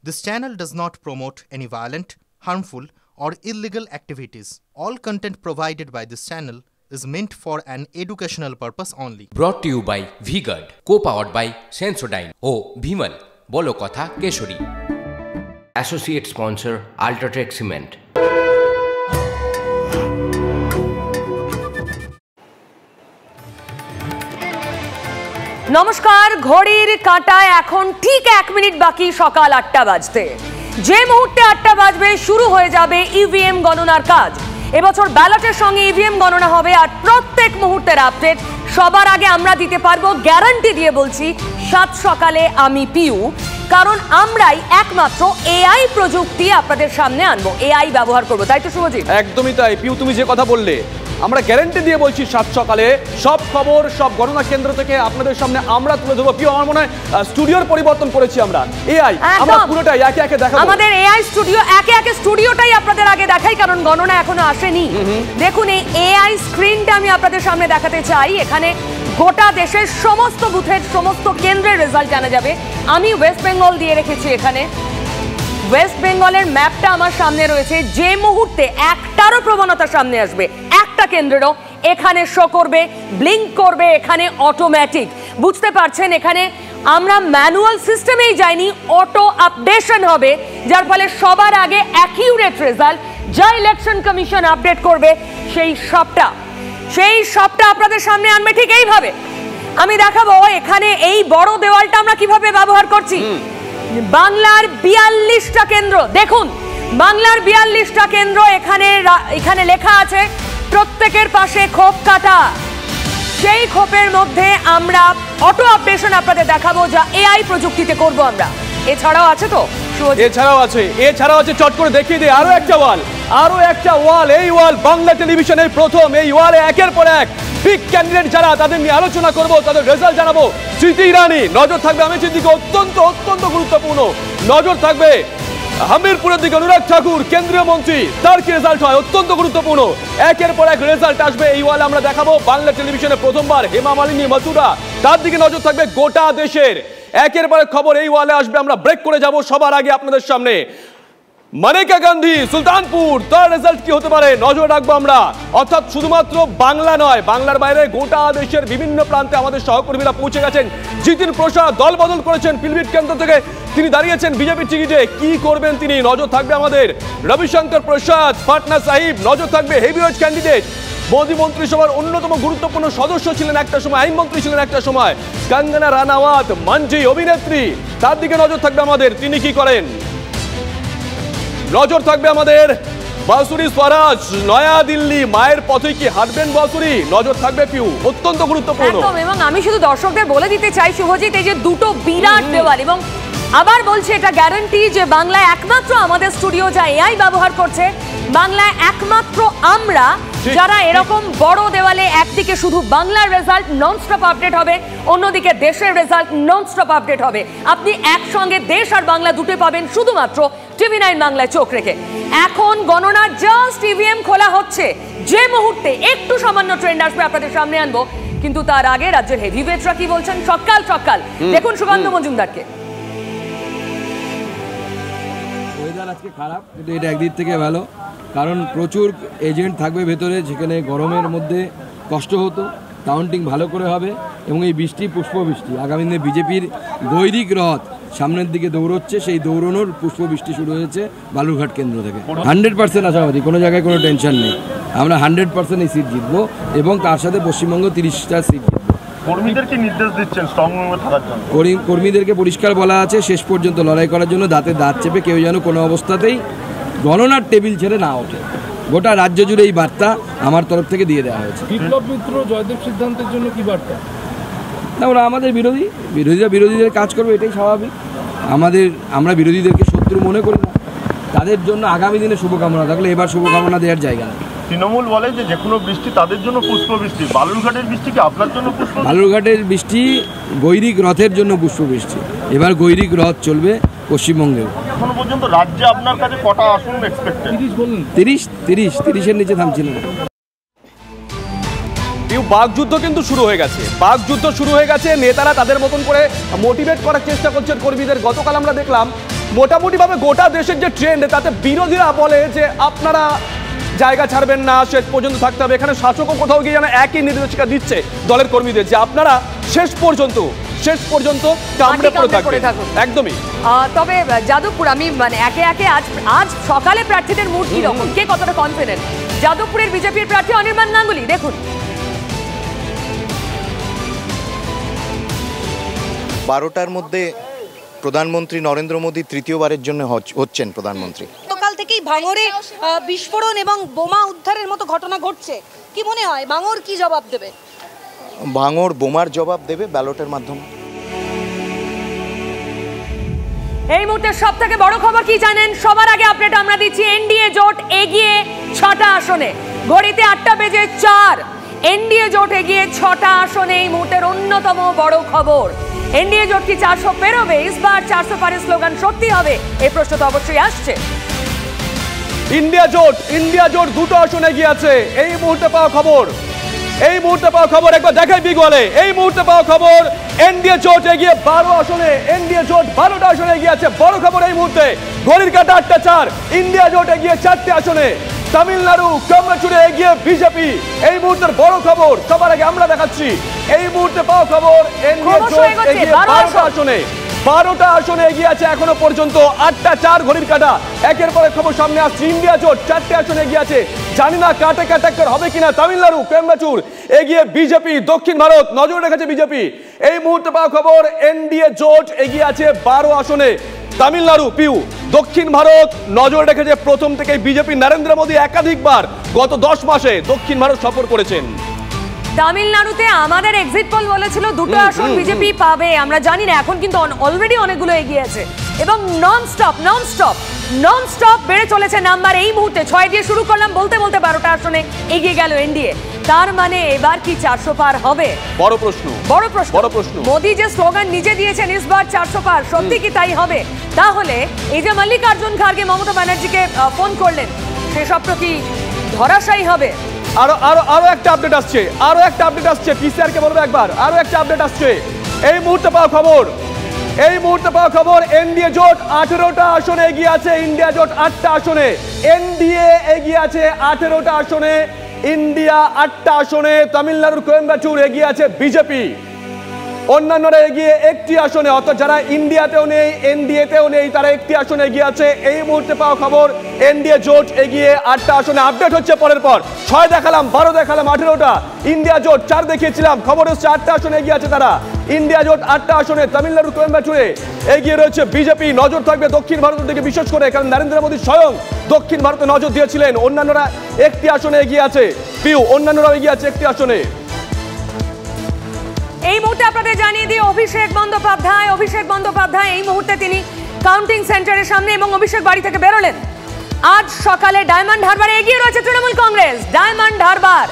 This channel does not promote any violent, harmful, or illegal activities. All content provided by this channel is meant for an educational purpose only. Brought to you by V-Guard, co-powered by Sensodyne O Bhimal, বলো কথা Keshari. Associate sponsor Ultratech Cement. নমস্কার, ঘড়ির কাঁটায় এখন ঠিক 1 minute বাকি সকাল 8টা বাজতে। যে মুহূর্তে 8টা বাজবে শুরু হয়ে যাবে ইভিএম গণনার কাজ। এবছর ব্যালটের সঙ্গে ইভিএম গণনা হবে আর প্রত্যেক মুহূর্তের আপডেট সবার আগে আমরা দিতে পারবো, গ্যারান্টি দিয়ে বলছি। 7 সকালে আমি পিউ, কারণ আমরাই একমাত্র এআই প্রযুক্তি আপনাদের সামনে আনবো, এআই ব্যবহার করবো, তাই তো শুভজিৎ? একদমই তাই পিউ, তুমি যে কথা বললে আমরা গ্যারান্টি দিয়ে বলছি 7 সকালে সব খবর সব গণনা কেন্দ্র থেকে আপনাদের সামনে আমরা তুলে ধরবো। পিউ, আমার মনে হয় স্টুডিওর পরিবর্তন করেছি আমরা, এআই আমরা পুরোটাই একে একে দেখাবো। আমাদের এআই স্টুডিও একে একে স্টুডিওটাই আপনাদের আগে দেখাই, কারণ গণনা এখনো আসেনি। দেখুন, এই এআই স্ক্রিনটা আমি আপনাদের সামনে দেখাতে চাই। এখানে গোটা দেশের সমস্ত বুথের সমস্ত কেন্দ্রের রেজাল্ট জানা যাবে। আমি ওয়েস্ট বেঙ্গল দিয়ে রেখেছি এখানে। ওয়েস্ট বেঙ্গলের ম্যাপটা আমার সামনে রয়েছে। যে মুহূর্তে একটারও প্রবণতা সামনে আসবে, একটা কেন্দ্রেরও, এখানে শো করবে, ব্লিঙ্ক করবে, এখানে অটোমেটিক। বুঝতে পারছেন, এখানে আমরা ম্যানুয়াল সিস্টেমেই যাইনি, অটো আপডেশন হবে, যার ফলে সবার আগে অ্যাকিউরেট রেজাল্ট যা ইলেকশন কমিশন আপডেট করবে সেই সবটা আপনাদের সামনে আনবে ঠিক এইভাবে। আমি দেখাবো এখানে এই বড় দেওয়ালটা আমরা কিভাবে ব্যবহার করছি। বাংলার 42টা কেন্দ্র, দেখুন বাংলার 42টা কেন্দ্র, এখানে লেখা আছে প্রত্যেকের পাশে খোপ কাটা। সেই খোপের মধ্যে আমরা অটো আপডেশন আপনাদের দেখাবো, যা এআই প্রযুক্তিতে করব আমরা। এছাড়াও আছে তো, এছাড়াও আছে চট করে দেখিয়ে দিই আরো একটা ওয়াল। এই ওয়াল বাংলা টেলিভিশনের প্রথম। এই ওয়ালে একের পর এক বিগ ক্যান্ডিডেট যারা, তাদের নিয়ে আলোচনা করব, তাদের রেজাল্ট জানাবো। স্মৃতি ইরানি, নজর থাকবে আমেথির দিকে, অত্যন্ত গুরুত্বপূর্ণ। নজর থাকবে হামিরপুরের দিকে অনুরাগ ঠাকুর, কেন্দ্রীয় মন্ত্রী, তার কি রেজাল্ট হয়, অত্যন্ত গুরুত্বপূর্ণ। একের পর এক রেজাল্ট আসবে এই ওয়ালে আমরা দেখাবো। বাংলা টেলিভিশনে প্রথমবার হেমা মালিনী মথুরা, তার দিকে নজর থাকবে গোটা দেশের। একের পর এক খবর এই ওয়ালে আসবে। আমরা ব্রেক করে যাব সবার আগে আপনাদের সামনে। মানেকা গান্ধী সুলতানপুর, তার রেজাল্ট কি হতে পারে নজর রাখবো আমরা। অর্থাৎ শুধুমাত্র বাংলা নয়, বাংলার বাইরে গোটা দেশের বিভিন্ন প্রান্তে আমাদের সহকর্মীরা পৌঁছে গেছেন। জিতিন প্রসাদ দল বদল করেছেন, পিলবিট কেন্দ্র থেকে তিনি দাঁড়িয়েছেন বিজেপি টিকিটে। কি করবেন তিনি, নজর থাকবে আমাদের। রবিশঙ্কর প্রসাদ পাটনা সাহিব, নজর থাকবে হেভিওয়েট ক্যান্ডিডেট। মোদী মন্ত্রিসভার অন্যতম গুরুত্বপূর্ণ সদস্য ছিলেন একটা সময়, আইনমন্ত্রী ছিলেন একটা সময়। কঙ্গনা রানাওয়াত, মঞ্চি অভিনেত্রী, তার দিকে নজর থাকবে আমাদের, তিনি কি করেন। নজর থাকবে আমাদের বাসুরি স্বরাজ, নয়া দিল্লি, মায়ের পথে কি হাঁটবেন বাসুরি, নজর থাকবে পিউ, অত্যন্ত গুরুত্বপূর্ণ। এবং আমি শুধু দর্শকদের বলে দিতে চাই শুভজিৎ, এই যে দুটো বিরাট দেওয়াল, এবং আবার বলছি এটা গ্যারান্টি যে বাংলায় একমাত্র আমাদের স্টুডিও যা এআই ব্যবহার করছে, বাংলায় একমাত্র আমরা যারা এরকম বড় দেওয়ালে একদিকে শুধু বাংলার রেজাল্ট ননস্টপ আপডেট হবে, অন্যদিকে দেশের রেজাল্ট ননস্টপ আপডেট হবে। আপনি একসঙ্গে দেশ আর বাংলা দুটো পাবেন শুধুমাত্র টিভি9 বাংলায় চোখ রেখে। এখন গণনা জাস্ট ইভিএম খোলা হচ্ছে। যে মুহূর্তে একটু সামান্য ট্রেন্ড আসবে আপনাদের সামনে আনবো, কিন্তু তার আগে রাজ্যের হেভিওয়েটরা কি বলছেন সকাল দেখুন সুকান্ত মজুমদারকে। ওয়েদার আজকে খারাপ, কিন্তু এটা একদিক থেকে ভালো, কারণ প্রচুর এজেন্ট থাকবে ভেতরে, যেখানে গরমের মধ্যে কষ্ট হতো। কাউন্টিং ভালো করে হবে, এবং এই বৃষ্টি পুষ্পবৃষ্টি আগামী দিনে বিজেপির গৈরিক রথ সামনের দিকে দৌড়চ্ছে, সেই দৌড়ানোর পুষ্পবৃষ্টি শুরু হয়েছে বালুরঘাট কেন্দ্র থেকে। 100% আশাবাদী, কোনো জায়গায় কোনো টেনশন নেই, আমরা 100% এই সিট জিতবো, এবং তার সাথে পশ্চিমবঙ্গ 30টা সিট জিতবো। কর্মীদেরকে নির্দেশ দিচ্ছেন স্ট্রং রুমে থাকার জন্য? কর্মীদেরকে পরিষ্কার বলা আছে শেষ পর্যন্ত লড়াই করার জন্য, দাঁতে দাঁত চেপে কেউ যেন কোনো অবস্থাতেই গণনার টেবিল ছেড়ে না ওঠে। গোটা রাজ্য জুড়ে এই বার্তা আমার তরফ থেকে দিয়ে দেওয়া হয়েছে। বিপ্লব মিত্র জয়দেব সিদ্ধান্তের জন্য কি বার্তা? না, ওরা আমাদের বিরোধীরা বিরোধীদের কাজ করবে, এটাই স্বাভাবিক। আমরা বিরোধীদেরকে শত্রু মনে করি না, তাদের জন্য আগামী দিনে শুভকামনা থাকলে এবার শুভকামনা দেওয়ার জায়গা নেই। তৃণমূল বলে যে কোনো বৃষ্টি তাদের জন্য পুষ্পবৃষ্টি, বালুরঘাটের বৃষ্টি কি আপনার জন্য পুষ্প? বালুরঘাটের বৃষ্টি গৈরিক রথের জন্য পুষ্পবৃষ্টি। এবার গৈরিক রথ চলবে পশ্চিমবঙ্গেও। এখনো পর্যন্ত রাজ্যে আপনার কাছে কটা আসন এক্সপেক্টেড? 30-এর নিচে থামছিলেন। বাকযুদ্ধ কিন্তু শুরু হয়ে গেছে। নেতারা তাদের মতন করে মোটিভেট করার চেষ্টা করছেন কর্মীদের। গতকাল আমরা দেখলাম মোটামুটি ভাবে গোটা দেশের যে ট্রেন্ড, তাতে বিরোধীরা বলে যে আপনারা জায়গা ছাড়বেন না, শেষ পর্যন্ত থাকতে হবে। এখানে শাসকও কোথাও গিয়ে যেন একই নির্দেশিকা দিচ্ছে দলের কর্মীদের যে আপনারা শেষ পর্যন্ত কামড়ে পড়ে থাকবেন। একদমই। তবে যাদবপুর, আমি মানে একে একে আজ সকালে প্রার্থীদের মুড কি রকম, কে কতটা কনফিডেন্ট? যাদবপুরের বিজেপির প্রার্থী অনির্বাণ গাঙ্গুলি, দেখুন। 12টার মধ্যে প্রধানমন্ত্রী নরেন্দ্র মোদী তৃতীয়বারের জন্য হচ্ছেন প্রধানমন্ত্রী। গতকাল থেকেই ভাঙড়ে বিস্ফোরণ এবং বোমা উদ্ধারের মতো ঘটনা ঘটছে, কি মনে হয় ভাঙড় কি জবাব দেবে? ভাঙড় বোমার জবাব দেবে ব্যালটের মাধ্যমে। এই মুহূর্তে সব থেকে বড় খবর কি জানেন? সবার আগে আপডেট আমরা দিচ্ছি, এনডিএ জোট এগিয়ে 6টা আসনে, ঘড়িতে 8টা বেজে 4। এনডিএ জোট এগিয়ে 6টা আসনে, এই মুহূর্তের অন্যতম বড় খবর। এনডিএ জোট কি 400 পেরোবে? ইসবার 400 পারের স্লোগান সত্যি হবে? এই প্রশ্ন তো অবশ্যই আসছে। ইন্ডিয়া জোট 2টো আসনে এগিয়ে আছে। এই মুহূর্তে পাওয়া খবর একবার দেখাই বিগ ওয়ালে। এই মুহূর্তে পাওয়া খবর, এনডিএ জোট এগিয়ে 12 আসনে, এনডিএ জোট 12টা আসনে এগিয়ে আছে। বড় খবর এই মুহূর্তে, ঘড়ির কাঁটা 8টা 4, ইন্ডিয়া জোট এগিয়ে 4টে আসনে। তামিলনাড়ু কম্বাচুরে এগিয়ে বিজেপি, এই মুহূর্তের বড় খবর সবার আগে আমরা দেখাচ্ছি। এই মুহূর্তে পাওয়া খবর, এনডিএ জোট এগিয়ে 12টা আসনে এগিয়ে আছে এখনো পর্যন্ত। 8টা 4 ঘড়ির কাঁটা। একের পর এক খবর সামনে আসছে। ইন্ডিয়া জোট 4টে আসনে এগিয়ে আছে, জানি না কাটে কাটাক্কর হবে কিনা। তামিলনাড়ু কোয়েম্বাচুর এগিয়ে বিজেপি, দক্ষিণ ভারত নজর রেখেছে বিজেপি। এই মুহূর্তে পাওয়া খবর, এনডিএ জোট এগিয়ে আছে 12 আসনে। তামিলনাড়ু পিউ, দক্ষিণ ভারত নজর রেখেছে প্রথম থেকেই বিজেপি। নরেন্দ্র মোদী একাধিকবার গত 10 মাসে দক্ষিণ ভারত সফর করেছেন। তামিলনাড়ুতে আমাদের এক্সিট পোল বলেছিল 2টো আসন বিজেপি পাবে, আমরা জানি না, এখন কিন্তু অলরেডি অনেকগুলো এগিয়ে আছে এবং নন স্টপ বেড়ে চলেছে নাম্বার। এই মুহূর্তে 6 দিয়ে শুরু করলাম, বলতে 12টা আসনে এগিয়ে গেল এনডিএ। তার মানে এবার কি 400 পার হবে? বড় প্রশ্ন। মোদী যে স্লোগান নিজে দিয়েছেন ইসবার 400 পার, সত্যি কি তাই হবে? তাহলে এই যে মল্লিকার্জুন খার্গে মমতা ব্যানার্জিকে ফোন করলেন, সেসব তো কি ধরাশায়ী হবে? আরো একটা আপডেট আসছে, পিসিআর কে বলবো একবার, আরো একটা আপডেট আসছে। এই মুহূর্তে পাওয়া খবর, এনডিএ জোট 18টা আসনে এগিয়ে আছে, ইন্ডিয়া জোট 8টা আসনে। এনডিএ এগিয়ে আছে 18টা আসনে, ইন্ডিয়া 8টা আসনে। তামিলনাড়ুর কোয়েম্বাচুর এগিয়ে আছে বিজেপি, অন্যান্যরা এগিয়ে 1টি আসনে। অর্থাৎ যারা ইন্ডিয়াতেও নেই, এনডিএতেও নেই, তারা 1টি আসনে এগিয়ে আছে। এই মুহূর্তে পাওয়া খবর, এনডিএ জোট এগিয়ে 8টা আসনে। আপডেট হচ্ছে পরের পর, 6 দেখালাম, 12 দেখালাম, 18টা। ইন্ডিয়া জোট 4 দেখিয়েছিলাম, খবর হচ্ছে 8টা আসনে এগিয়ে আছে তারা। ইন্ডিয়া জোট 8টা আসনে। তামিলনাড়ু কোয়েম্বাচুরে এগিয়ে রয়েছে বিজেপি। নজর থাকবে দক্ষিণ ভারতের দিকে বিশেষ করে, কারণ নরেন্দ্র মোদী স্বয়ং দক্ষিণ ভারতে নজর দিয়েছিলেন। অন্যান্যরা 1টি আসনে এগিয়ে আছে, পিউ অন্যান্যরাও এগিয়ে আছে 1টি আসনে। এই মুহূর্তে আপনাদের জানিয়ে দিই, অভিষেক বন্দ্যোপাধ্যায় এই মুহূর্তে তিনি কাউন্টিং সেন্টারের সামনে, এবং অভিষেক বাড়ি থেকে বেরোলেন। আজ সকালে ডায়মন্ড হারবারে এগিয়ে রয়েছে তৃণমূল কংগ্রেস। ডায়মন্ড হারবার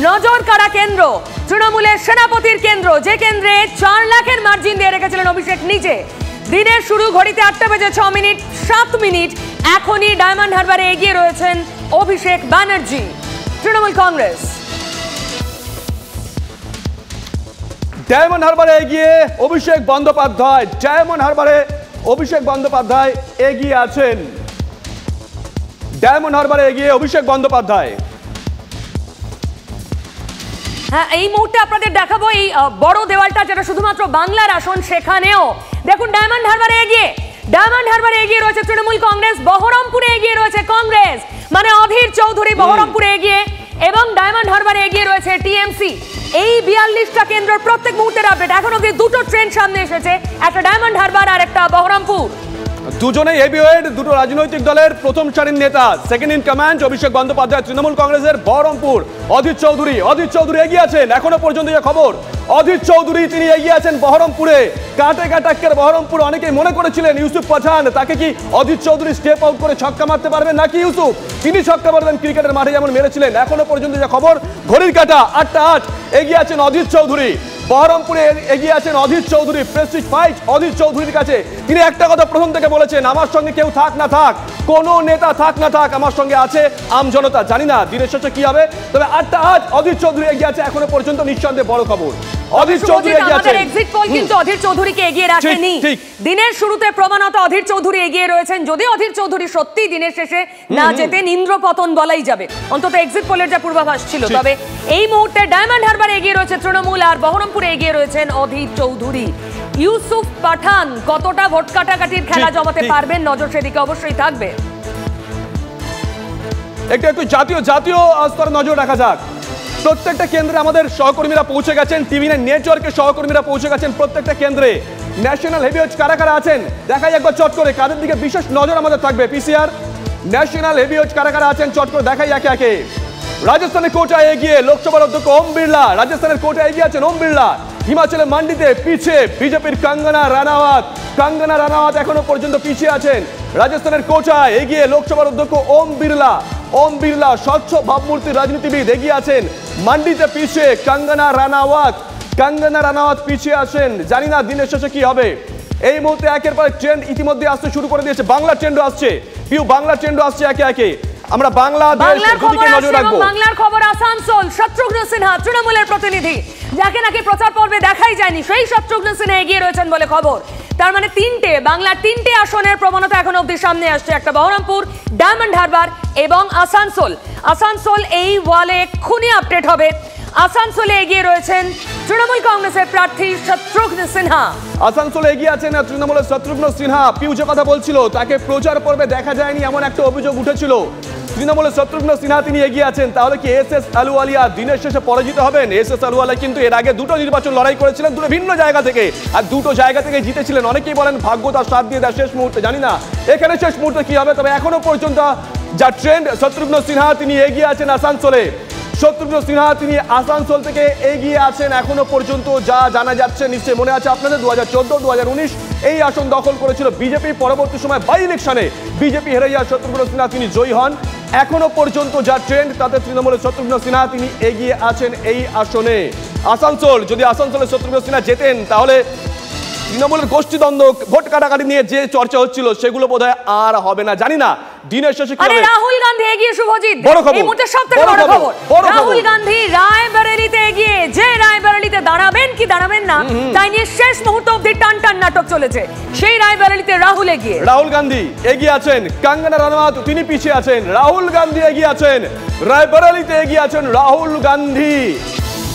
নজর কাড়া কেন্দ্র, তৃণমূলের সেনাপতির কেন্দ্র, যে কেন্দ্রে 4 লাখের মার্জিন দিয়ে রেখেছিলেন অভিষেক নিজে। দিনের শুরু, ঘড়িতে 8টা বেজে 6 মিনিট 7 মিনিট। এখনই ডায়মন্ড হারবারে এগিয়ে রয়েছেন অভিষেক ব্যানার্জি, তৃণমূল কংগ্রেস। ডায়মন্ড হারবারে এগিয়ে অভিষেক বন্দ্যোপাধ্যায় এগিয়ে আছেন। ডায়মন্ড হারবারে এগিয়ে অভিষেক বন্দ্যোপাধ্যায়। হ্যাঁ, এই মুহূর্তে আপনাদের দেখাবো এই বড় দেওয়ালটা, যেটা শুধুমাত্র বাংলার আসন, সেখানেও দেখুন ডায়মন্ড হারবারে এগিয়ে রয়েছে তৃণমূল কংগ্রেস। বহরমপুরে এগিয়ে রয়েছে কংগ্রেস, মানে অধীর চৌধুরী বহরমপুরে এগিয়ে, এবং ডায়মন্ড হারবারে এগিয়ে রয়েছে টিএমসি। এই 42টা কেন্দ্রের প্রত্যেক মুহূর্তের আপডেট। এখন অবধি 2টো ট্রেন সামনে এসেছে, একটা ডায়মন্ড হারবার আর একটা বহরমপুর। দুজনেই হেভিওয়েট, দুটো রাজনৈতিক দলের প্রথম সারির নেতা। Second in command Abhishek Bandyopadhyay Trinamool কংগ্রেসের বহরমপুর। অধীর চৌধুরী এগিয়ে আছেন এখনো পর্যন্ত। যে খবর, অধীর চৌধুরী তিনি এগিয়ে আছেন বহরমপুরে। কাটে কাটাক্কের বহরমপুর। অনেকেই মনে করেছিলেন ইউসুফ পাঠান, তাকে কি অধীর চৌধুরী স্টেপ আউট করে ছক্কা মারতে পারবেন নাকি ইউসুফ? তিনি ছক্কা মারবেন ক্রিকেটের মাঠে যেমন মেরেছিলেন। এখনো পর্যন্ত যে খবর, ঘড়ির কাঁটা 8টা 8, এগিয়ে আছেন অধীর চৌধুরী। বহরমপুরে এগিয়ে আছেন অধীর চৌধুরী। প্রেস্টিজ ফাইট অধীর চৌধুরীর কাছে। তিনি একটা কথা প্রথম থেকে বলেছেন, আমার সঙ্গে কেউ থাক না থাক, কোনো নেতা থাক না থাক, আমার সঙ্গে আছে আমজনতা। জানি না দিনের শেষে কি হবে, তবে 8টা 8 অধীর চৌধুরী এগিয়ে আছে এখনো পর্যন্ত। নিঃসন্দেহে বড় খবর। অধীর চৌধুরী এগিয়ে আছেন। এক্সিট পোল কিন্তু অধীর চৌধুরীকে এগিয়ে রাখেনি। দিনের শুরুতে প্রমাণত অধীর চৌধুরী এগিয়ে রয়েছেন, যদি অধীর চৌধুরী সত্যি দিনের শেষে না যেতেন ইন্দ্রপতন বলাই যাবে, অন্তত এক্সিট পোলের যা পূর্বাভাস ছিল। তবে এই মুহূর্তে ডায়মন্ড হারবারে এগিয়ে রয়েছে তৃণমূল, আর বহরমপুরে এগিয়ে রয়েছেন অধীর চৌধুরী। ইউসুফ পাঠান কতটা ভোট কাটাকাটির খেলা জমাতে পারবেন, নজর সেদিকে অবশ্যই থাকবে। একটু জাতীয় স্তরে নজর রাখা যাক। প্রত্যেকটা কেন্দ্রে আমাদের সহকর্মীরা পৌঁছে গেছেন, টিভি9 নেটওয়ার্কের সহকর্মীরা পৌঁছে গেছেন প্রত্যেকটা কেন্দ্রে। ন্যাশনাল হেভিওয়েট কারা কারা আছেন দেখাই একবার চট করে, কাদের দিকে বিশেষ নজর আমাদের থাকবে। পিসিআর ন্যাশনাল হেভিওয়েট কারা কারা আছেন চট করে দেখাই একে একে। রাজস্থানের কোটায় এগিয়ে লোকসভার অধ্যক্ষ ওম বিড়লা, রাজস্থানের কোটায় এগিয়ে আছেন ওম বিড়লা। হিমাচলের মান্ডিতে পিছিয়ে বিজেপির কাঙ্গনা রানাওয়াত এখনো পর্যন্ত পিছিয়ে আছেন। রাজস্থানের কোটায় এগিয়ে লোকসভার অধ্যক্ষ ওম বিড়লা স্বচ্ছ ভাবমূর্তির রাজনীতিবিদ এগিয়ে আছেন। মান্ডিতে পিছিয়ে কাঙ্গনা রানাওয়াত পিছিয়ে আছেন। জানি না দিনের শেষে কি হবে। এই মুহূর্তে একের পর ট্রেন্ড ইতিমধ্যে আসতে শুরু করে দিয়েছে, বাংলার ট্রেন্ডও আসছে, বাংলার ট্রেন্ডও আসছে একে একে। আমরা বাংলার খবর আসানসোল, শত্রুঘ্ন সিনহা তৃণমূলের প্রতিনিধি, যাকে নাকি প্রচার পর্বে দেখাই যায়নি, সেই শত্রুঘ্ন সিনহা এগিয়ে রয়েছেন বলে খবর। তার মানে বাংলার তিনটে আসনের প্রবণতা এখন অবধি সামনে আসছে, একটা বহরমপুর, ডায়মন্ড হারবার এবং আসানসোল এই ওয়ালে এক্ষুনি আপডেট হবে। আসানসোলে এগিয়ে রয়েছেন তৃণমূল কংগ্রেসের প্রার্থী শত্রুঘ্ন সিনহা। আসানসোলে এগিয়ে আছেন তৃণমূলের শত্রুঘ্ন সিনহা। পিউ যে কথা বলছিল তাকে প্রচার পর্বে দেখা যায়নি এমন একটা অভিযোগ উঠেছিল। তৃণমূলের শত্রুঘ্ন সিনহা তিনি এগিয়ে আছেন। তাহলে কি এস এস আলুওয়ালিয়া দিনের শেষে পরাজিত হবেন? এস এস আলুওয়ালিয়া কিন্তু এর আগে দুটো নির্বাচন লড়াই করেছিলেন, দুটো ভিন্ন জায়গা থেকে, আর দুটো জায়গা থেকে জিতেছিলেন। অনেকেই বলেন ভাগ্য তার সাথ দিয়ে দেয় শেষ মুহূর্তে, জানি না এখানে শেষ মুহূর্তে কি হবে। তবে এখনো পর্যন্ত যা ট্রেন্ড, শত্রুঘ্ন সিনহা তিনি এগিয়ে আছেন আসানসোলে। শত্রুঘ্ন সিনহা তিনি আসানসোল থেকে এগিয়ে আছেন এখনো পর্যন্ত, যা জানা যাচ্ছে। নিশ্চয়ই মনে আছে আপনাদের 2014, 2019 এই আসন দখল করেছিল বিজেপি। পরবর্তী সময় বাই ইলেকশনে বিজেপি হেরে যাওয়া শত্রুঘ্ন সিনহা তিনি জয়ী হন। এখনো পর্যন্ত যা ট্রেন্ড তাতে তৃণমূলের শত্রুঘ্ন সিনহা তিনি এগিয়ে আছেন এই আসনে। আসানসোল, যদি আসানসোলে শত্রুঘ্ন সিনহা জেতেন তাহলে তৃণমূলের গোষ্ঠীদ্বন্দ্ব ভোট কাটাকাটি নিয়ে যে চর্চা হচ্ছিল সেগুলো বোধহয় আর হবে না, জানি না দিনের শেষে কি হবে। রাহুল গান্ধী এগিয়ে, শুভজিৎ বড় খবর, এই মুহূর্তে সবথেকে বড় খবর, রাহুল গান্ধী রায়বেরেলিতে এগিয়ে, যে রায়বেরেলিতে দাঁড়াবেন কি দাঁড়াবেন না তাই নিয়ে শেষ মুহূর্ত অবধি টান নাটক চলেছে। সেই রায়বেরেলিতে রাহুল এগিয়ে, রাহুল গান্ধী এগিয়ে আছেন। কাঙ্গনা রানাওয়াত তিনি পিছিয়ে আছেন। রাহুল গান্ধী এগিয়ে আছেন, রায়বেরেলিতে এগিয়ে আছেন রাহুল গান্ধী।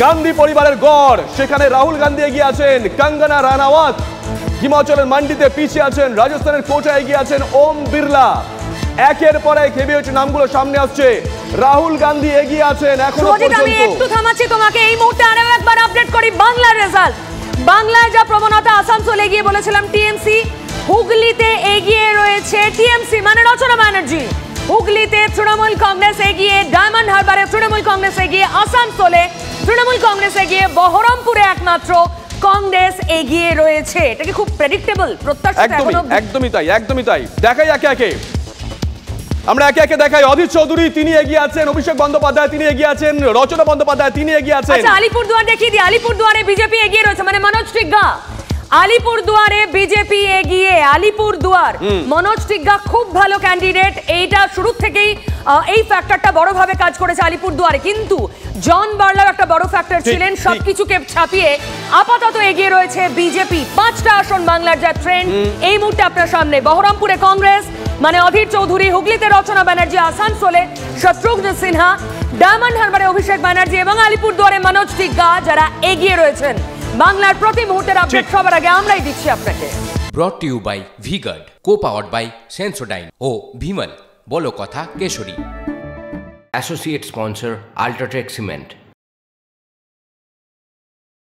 গান্ধী পরিবারের গড়, সেখানে রাহুল গান্ধী এগিয়ে আছেন। কাঙ্গনা রানাওয়াত হিমাচলের মান্ডিতে পিছিয়ে আছেন। রাজস্থানের কোটায় এগিয়ে আছেন ওম বিড়লা। একের পর এক হেভিওয়েট নামগুলো সামনে আসছে। রাহুল গান্ধী এগিয়ে আছেন এখনো পর্যন্ত। আমি একটু থামাচ্ছি তোমাকে, এই মুহূর্তে আরো একবার আপডেট করি বাংলার রেজাল্ট। বাংলায় যা প্রবণতা, আসানসোল এগিয়ে বলেছিলাম টিএমসি, হুগলিতে এগিয়ে রয়েছে টিএমসি মানে রচনা ব্যানার্জি। হুগলিতে তৃণমূল কংগ্রেস এগিয়ে, ডায়মন্ড হারবারে তৃণমূল কংগ্রেস এগিয়ে, আসানসোলে তৃণমূল কংগ্রেস এগিয়ে, বহরমপুরে একমাত্র কংগ্রেস এগিয়ে রয়েছে। এটা কি খুব প্রেডিক্টেবল, প্রত্যাশিত? একদমই তাই। দেখাই একে একে, আমরা একে একে দেখাই। অধীর চৌধুরী তিনি এগিয়ে আছেন, অভিষেক বন্দ্যোপাধ্যায় তিনি এগিয়ে আছেন, রচনা বন্দ্যোপাধ্যায় তিনি এগিয়ে আছেন। আচ্ছা, আলিপুরদুয়ার দেখিয়ে দিই। আলিপুরদুয়ারে বিজেপি এগিয়ে রয়েছে মানে মনোজ টিগ্গা। আলিপুরদুয়ারে বিজেপি এগিয়ে, আলিপুরদুয়ার মনোজ টিগ্গা খুব ভালো ক্যান্ডিডেট। এইটা শুরু থেকেই এই ফ্যাক্টরটা বড়ভাবে কাজ করেছে আলিপুরদুয়ারে, কিন্তু জন বার্লাও একটা বড় ফ্যাক্টর ছিলেন। সবকিছুকে ছাপিয়ে আপাতত এগিয়ে রয়েছে বিজেপি। 5টা আসন বাংলার যা ট্রেন্ড এই মুহূর্তে আপনার সামনে। বহরমপুরে কংগ্রেস মানে অধীর চৌধুরী, হুগলিতে রচনা ব্যানার্জি, আসানসোলে শত্রুঘ্ন সিনহা, ডায়মন্ড হারবারে অভিষেক ব্যানার্জি এবং আলিপুরদুয়ারে মনোজ টিগ্গা যারা এগিয়ে রয়েছেন। বাংলার প্রতি মুহূর্তের আপডেট সবার আগে আমরাই দিচ্ছি আপনাকে। Brought to you by V-Guard, co-powered by Sensodyne ও ভিমল, বলো কথা কেশরী। Associate sponsor UltraTech cement.